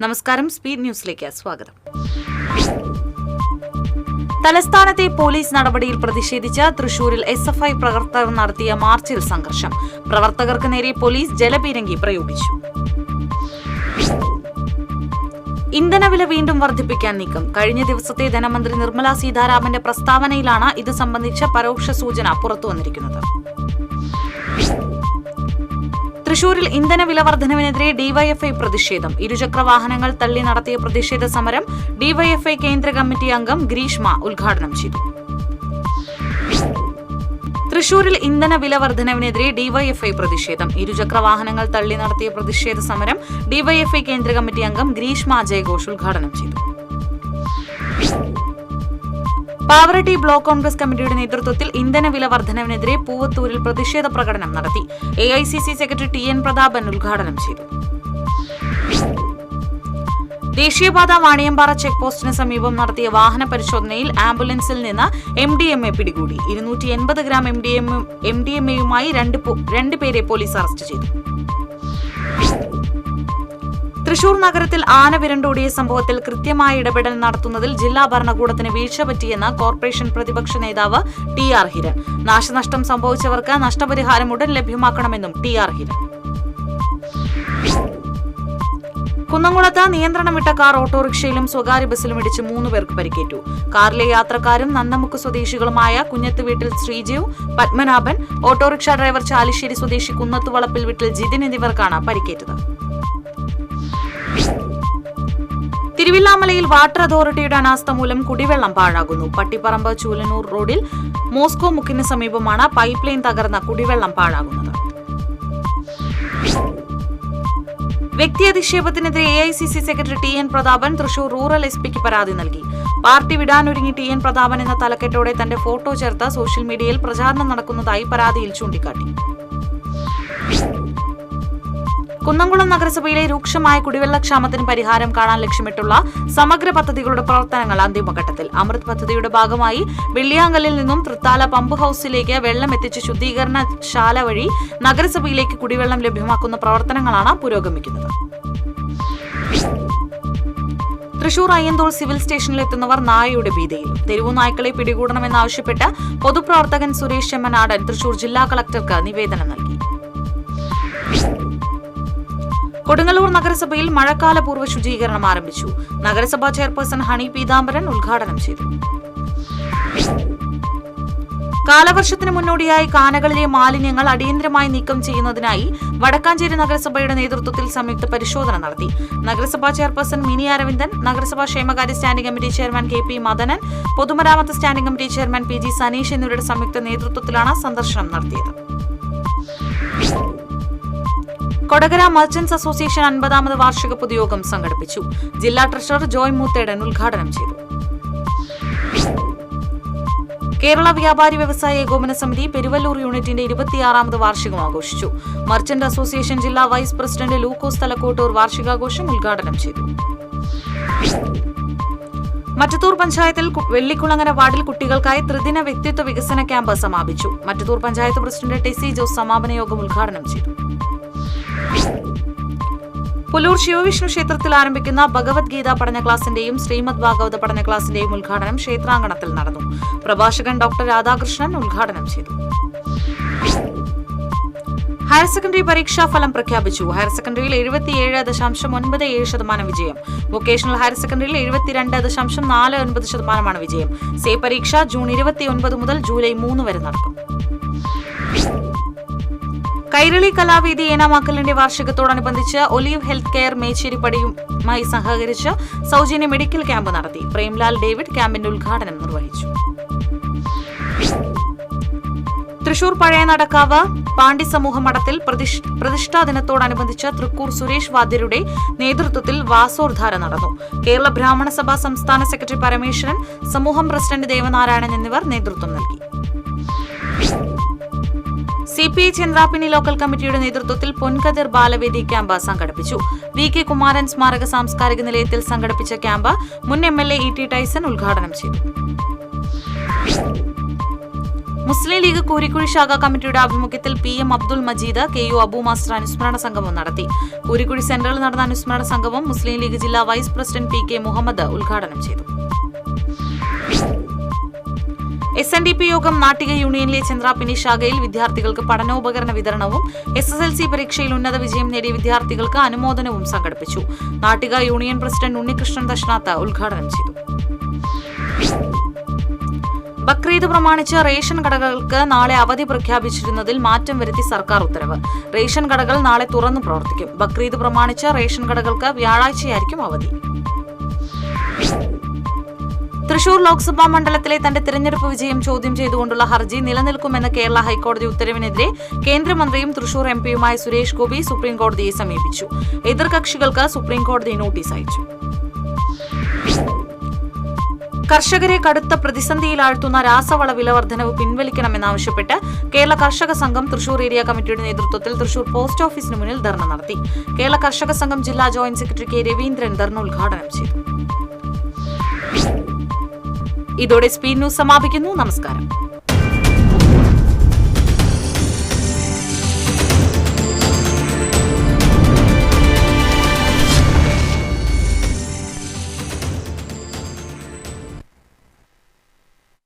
നമസ്കാരം, സ്പീഡ് ന്യൂസിലേക്ക് സ്വാഗതം. തലസ്ഥാനത്തെ പോലീസ് നടപടിയിൽ പ്രതിഷേധിച്ച് തൃശൂരിൽ SFI പ്രവർത്തകർ നടത്തിയ മാർച്ചിൽ സംഘർഷം. പ്രവർത്തകർക്ക് നേരെ പോലീസ് ജലപീരങ്കി പ്രയോഗിച്ചു. ഇന്ധനവില വീണ്ടും വർദ്ധിപ്പിക്കാൻ നീക്കം. കഴിഞ്ഞ ദിവസത്തെ ധനമന്ത്രി നിർമ്മല സീതാരാമന്റെ പ്രസ്താവനയിലാണ് ഇത് സംബന്ധിച്ച പരോക്ഷ സൂചന പുറത്തുവന്നിരിക്കുന്നത്. തൃശൂരിൽ ഇന്ധനവില വർധനവിനെതിരെ ഡിവൈഎഫ്ഐ പ്രതിഷേധം. ഇരുചക്ര വാഹനങ്ങൾ തള്ളി നടത്തിയ പ്രതിഷേധ സമരം ഡിവൈഎഫ്ഐ കേന്ദ്ര കമ്മിറ്റി അംഗം ഗ്രീഷ്മ ഉദ്ഘാടനം ചെയ്തു. തൃശൂരിൽ ഇന്ധനവില വർധനവിനെതിരെ ഡിവൈഎഫ്ഐ പ്രതിഷേധം. ഇരുചക്ര വാഹനങ്ങൾ തള്ളി നടത്തിയ പ്രതിഷേധ സമരം ഡിവൈഎഫ്ഐ കേന്ദ്ര കമ്മിറ്റി അംഗം ഗ്രീഷ്മ ജയഘോഷ് ഉദ്ഘാടനം ചെയ്തു. പാവറട്ടി ബ്ലോക്ക് കോൺഗ്രസ് കമ്മിറ്റിയുടെ നേതൃത്വത്തിൽ ഇന്ധനവില വർധനവിനെതിരെ പൂവത്തൂരിൽ പ്രതിഷേധ പ്രകടനം നടത്തി. AICC സെക്രട്ടറി TN പ്രതാപൻ ഉദ്ഘാടനം ചെയ്തു. ദേശീയപാത വാണിയമ്പാറ ചെക്ക് പോസ്റ്റിന് സമീപം നടത്തിയ വാഹന പരിശോധനയിൽ ആംബുലൻസിൽ നിന്ന് MDMA പിടികൂടി. 280 ഗ്രാം MDMAയുമായി രണ്ടുപേരെ പോലീസ് അറസ്റ്റ് ചെയ്തു. തൃശൂർ നഗരത്തിൽ ആന വിരണ്ടോടിയ സംഭവത്തിൽ കൃത്യമായ ഇടപെടൽ നടത്തുന്നതിൽ ജില്ലാ ഭരണകൂടത്തിന് വീഴ്ച പറ്റിയെന്ന് കോർപ്പറേഷൻ പ്രതിപക്ഷ നേതാവ് TR ഹിരൺ. നാശനഷ്ടം സംഭവിച്ചവർക്ക് നഷ്ടപരിഹാരം ഉടൻ ലഭ്യമാക്കണമെന്നും TR ഹിരൺ. കുന്നംകുളത്ത് നിയന്ത്രണം വിട്ട കാർ ഓട്ടോറിക്ഷയിലും സ്വകാര്യ ബസ്സിലും ഇടിച്ച് 3 പേർക്ക് പരിക്കേറ്റു. കാറിലെ യാത്രക്കാരും നന്നമുക്ക് സ്വദേശികളുമായ കുഞ്ഞത്ത് വീട്ടിൽ ശ്രീജീവ്, പത്മനാഭൻ, ഓട്ടോറിക്ഷ ഡ്രൈവർ ചാലിശ്ശേരി സ്വദേശി കുന്നത്തുവളപ്പിൽ വീട്ടിൽ ജിതിൻ എന്നിവർക്കാണ് പരിക്കേറ്റത്. തിരുവില്ലാമലയിൽ വാട്ടർ അതോറിറ്റിയുടെ അനാസ്ഥ മൂലം കുടിവെള്ളം പാഴാകുന്നു. പട്ടിപ്പറമ്പ് ചൂലനൂർ റോഡിൽ മോസ്കോ മുക്കിന് സമീപമാണ് പൈപ്പ് ലൈൻ തകർന്ന കുടിവെള്ളം പാഴാകുന്നത്. വ്യക്തിയധിക്ഷേപത്തിനെതിരെ AICC secretary TN Prathapan Thrissur rural SPക്ക് പരാതി നൽകി. പാർട്ടി വിടാനൊരുങ്ങി TN പ്രതാപൻ എന്ന തലക്കെട്ടോടെ തന്റെ ഫോട്ടോ ചേർത്ത് സോഷ്യൽ മീഡിയയിൽ പ്രചാരണം നടക്കുന്നതായി പരാതിയിൽ ചൂണ്ടിക്കാട്ടി. കുന്നംകുളം നഗരസഭയിലെ രൂക്ഷമായ കുടിവെള്ളക്ഷാമത്തിന് പരിഹാരം കാണാൻ ലക്ഷ്യമിട്ടുള്ള സമഗ്ര പദ്ധതികളുടെ പ്രവർത്തനങ്ങൾ അന്തിമഘട്ടത്തിൽ. അമൃത് പദ്ധതിയുടെ ഭാഗമായി വെള്ളിയാങ്കലിൽ നിന്നും തൃത്താല പമ്പ് ഹൌസിലേക്ക് വെള്ളം എത്തിച്ച് ശുദ്ധീകരണശാല വഴി നഗരസഭയിലേക്ക് കുടിവെള്ളം ലഭ്യമാക്കുന്ന പ്രവർത്തനങ്ങളാണ് പുരോഗമിക്കുന്നത്. തൃശൂർ അയ്യന്തോൾ സിവിൽ സ്റ്റേഷനിലെത്തുന്നവർ നായയുടെ ഭീതിയിൽ. തെരുവു നായ്ക്കളെ പിടികൂടണമെന്നാവശ്യപ്പെട്ട് പൊതുപ്രവർത്തകൻ സുരേഷ് ചെമ്മനാടൻ തൃശൂർ ജില്ലാ കളക്ടർക്ക് നിവേദനം നൽകി. കൊടുങ്ങല്ലൂർ നഗരസഭയിൽ മഴക്കാലപൂർവ്വ ശുചീകരണം ആരംഭിച്ചു. നഗരസഭാ ചെയർപേഴ്സൺ ഹണി പീതാംബരൻ ഉദ്ഘാടനം ചെയ്തു. കാലവർഷത്തിന് മുന്നോടിയായി കാനകളിലെ മാലിന്യങ്ങൾ അടിയന്തരമായി നീക്കം ചെയ്യുന്നതിനായി വടക്കാഞ്ചേരി നഗരസഭയുടെ നേതൃത്വത്തിൽ സംയുക്ത പരിശോധന നടത്തി. നഗരസഭാ ചെയർപേഴ്സൺ മിനി അരവിന്ദൻ, നഗരസഭാ ക്ഷേമകാര്യ standing committee chairman KP Madanan, പൊതുമരാമത്ത് standing committee chairman PG Saneesh എന്നിവരുടെ സംയുക്ത നേതൃത്വത്തിലാണ് സന്ദർശനം നടത്തിയത്. കൊടകര മർച്ചന്റ്സ് അസോസിയേഷൻ 50ാമത് വാർഷിക പൊതുയോഗം സംഘടിപ്പിച്ചു. ജില്ലാ ട്രഷറർ ജോയ് മൂത്തേടൻ ഉദ്ഘാടനം ചെയ്തു. കേരള വ്യാപാരി വ്യവസായ ഏകോപന സമിതി പെരുവല്ലൂർ യൂണിറ്റിന്റെ 26ാമത് വാർഷികം ആഘോഷിച്ചു. മർച്ചന്റ് അസോസിയേഷൻ ജില്ലാ വൈസ് പ്രസിഡന്റ് ലൂക്കോസ് തലക്കോട്ടൂർ വാർഷികാഘോഷം ഉദ്ഘാടനം ചെയ്തു. മറ്റത്തൂർ പഞ്ചായത്തിൽ വെള്ളിക്കുളങ്ങര വാർഡിൽ കുട്ടികൾക്കായി ത്രിദിന വ്യക്തിത്വ വികസന ക്യാമ്പ് സമാപിച്ചു. മറ്റത്തൂർ പഞ്ചായത്ത് പ്രസിഡന്റ് ടെസി ജോസ് സമാപന യോഗം ഉദ്ഘാടനം ചെയ്തു. പുല്ലൂർ ശിവവിഷ്ണു ക്ഷേത്രത്തിൽ ആരംഭിക്കുന്ന ഭഗവത്ഗീത പഠന ക്ലാസിന്റെയും ശ്രീമദ് ഭാഗവത പഠന ക്ലാസിന്റെയും ഉദ്ഘാടനം ക്ഷേത്രാങ്കണത്തിൽ നടന്നു. പ്രഭാഷകൻ ഡോക്ടർ രാധാകൃഷ്ണൻ ഉദ്ഘാടനം ചെയ്തു. ഹയർ സെക്കൻഡറി പരീക്ഷാ ഫലം പ്രഖ്യാപിച്ചു. ഹയർ സെക്കൻഡറിയിൽ 77.97% വിജയം. വൊക്കേഷണൽ ഹയർ സെക്കൻഡറിയിൽ 72.49% വിജയം. സേ പരീക്ഷ ജൂൺ 29 മുതൽ ജൂലൈ 3 വരെ നടക്കും. കൈരളി കലാവേദി ഏനാമാക്കലിന്റെ വാർഷികത്തോടനുബന്ധിച്ച് ഒലീവ് ഹെൽത്ത് കെയർ മേച്ചേരിപ്പടിയുമായി സഹകരിച്ച് സൗജന്യ മെഡിക്കൽ ക്യാമ്പ് നടത്തി. പ്രേംലാൽ ഡേവിഡ് ക്യാമ്പിന്റെ ഉദ്ഘാടനം നിർവഹിച്ചു. തൃശൂർ പഴയ നടക്കാവ് പാണ്ഡി സമൂഹ മഠത്തിൽ പ്രതിഷ്ഠാ ദിനത്തോടനുബന്ധിച്ച് തൃക്കൂർ സുരേഷ് വാദ്യരുടെ നേതൃത്വത്തിൽ വാസോദ്ധാര നടന്നു. കേരള ബ്രാഹ്മണ സഭ സംസ്ഥാന സെക്രട്ടറി പരമേശ്വരൻ, സമൂഹം പ്രസിഡന്റ് ദേവനാരായണൻ എന്നിവർ നേതൃത്വം നൽകി. CPI ചന്ദ്രാപിനി ലോക്കൽ കമ്മിറ്റിയുടെ നേതൃത്വത്തിൽ പൊൻകതിർ ബാലവേദി ക്യാമ്പ് സംഘടിപ്പിച്ചു. VK കുമാരൻ സ്മാരക സാംസ്കാരിക നിലയത്തിൽ സംഘടിപ്പിച്ച ക്യാമ്പ് മുൻ MLA ET ടൈസൺ ഉദ്ഘാടനം ചെയ്തു. മുസ്ലിം ലീഗ് കൂരിക്കുഴി ശാഖാ കമ്മിറ്റിയുടെ ആഭിമുഖ്യത്തിൽ PM Abdul Majeed, KU Abu master അനുസ്മരണ സംഗമം നടത്തി. കൂരിക്കുഴി സെന്ററിൽ നടന്ന അനുസ്മരണ സംഗമം മുസ്ലിം ലീഗ് ജില്ലാ വൈസ് പ്രസിഡന്റ് PK മുഹമ്മദ് ഉദ്ഘാടനം ചെയ്തു. SNDP യോഗം നാട്ടിക യൂണിയനിലെ ചന്ദ്രാപിനി ശാഖയിൽ വിദ്യാർത്ഥികൾക്ക് പഠനോപകരണ വിതരണവും SSLC പരീക്ഷയിൽ ഉന്നത വിജയം നേടിയ വിദ്യാർത്ഥികൾക്ക് അനുമോദനവും സംഘടിപ്പിച്ചു. നാട്ടിക യൂണിയൻ പ്രസിഡന്റ് ഉണ്ണികൃഷ്ണൻ ദശനാഥ് ഉദ്ഘാടനം ചെയ്തു. ബക്രീദ് പ്രമാണിച്ച് റേഷൻ കടകൾക്ക് നാളെ അവധി പ്രഖ്യാപിച്ചിരുന്നതിൽ മാറ്റം വരുത്തി സർക്കാർ ഉത്തരവ്. റേഷൻ കടകൾ നാളെ തുറന്നു പ്രവർത്തിക്കും. ബക്രീദ് പ്രമാണിച്ച് റേഷൻ കടകൾക്ക് വ്യാഴാഴ്ചയായിരിക്കും അവധി. തൃശൂർ ലോക്സഭാ മണ്ഡലത്തിലെ തന്റെ തിരഞ്ഞെടുപ്പ് വിജയം ചോദ്യം ചെയ്തുകൊണ്ടുള്ള ഹർജി നിലനിൽക്കുമെന്ന കേരള ഹൈക്കോടതി ഉത്തരവിനെതിരെ കേന്ദ്രമന്ത്രിയും തൃശൂർ MPയുമായ സുരേഷ് ഗോപി സുപ്രീംകോടതിയെ സമീപിച്ചു. എതിർകക്ഷികൾക്ക് സുപ്രീംകോടതി നോട്ടീസ് അയച്ചു. കർഷകരെ കടുത്ത പ്രതിസന്ധിയിലാഴ്ത്തുന്ന രാസവള വില വർധനവ് പിൻവലിക്കണമെന്നാവശ്യപ്പെട്ട് കേരള കർഷക സംഘം തൃശൂർ ഏരിയ കമ്മിറ്റിയുടെ നേതൃത്വത്തിൽ തൃശൂർ പോസ്റ്റ് ഓഫീസിന് മുന്നിൽ ധർണ നടത്തി. കേരള കർഷക സംഘം ജില്ലാ ജോയിന്റ് സെക്രട്ടറി K രവീന്ദ്രൻ ധർണ ഉദ്ഘാടനം ചെയ്തു. ഇതോടെ സ്പീഡ് ന്യൂസ് സമാപിക്കുന്നു. നമസ്കാരം.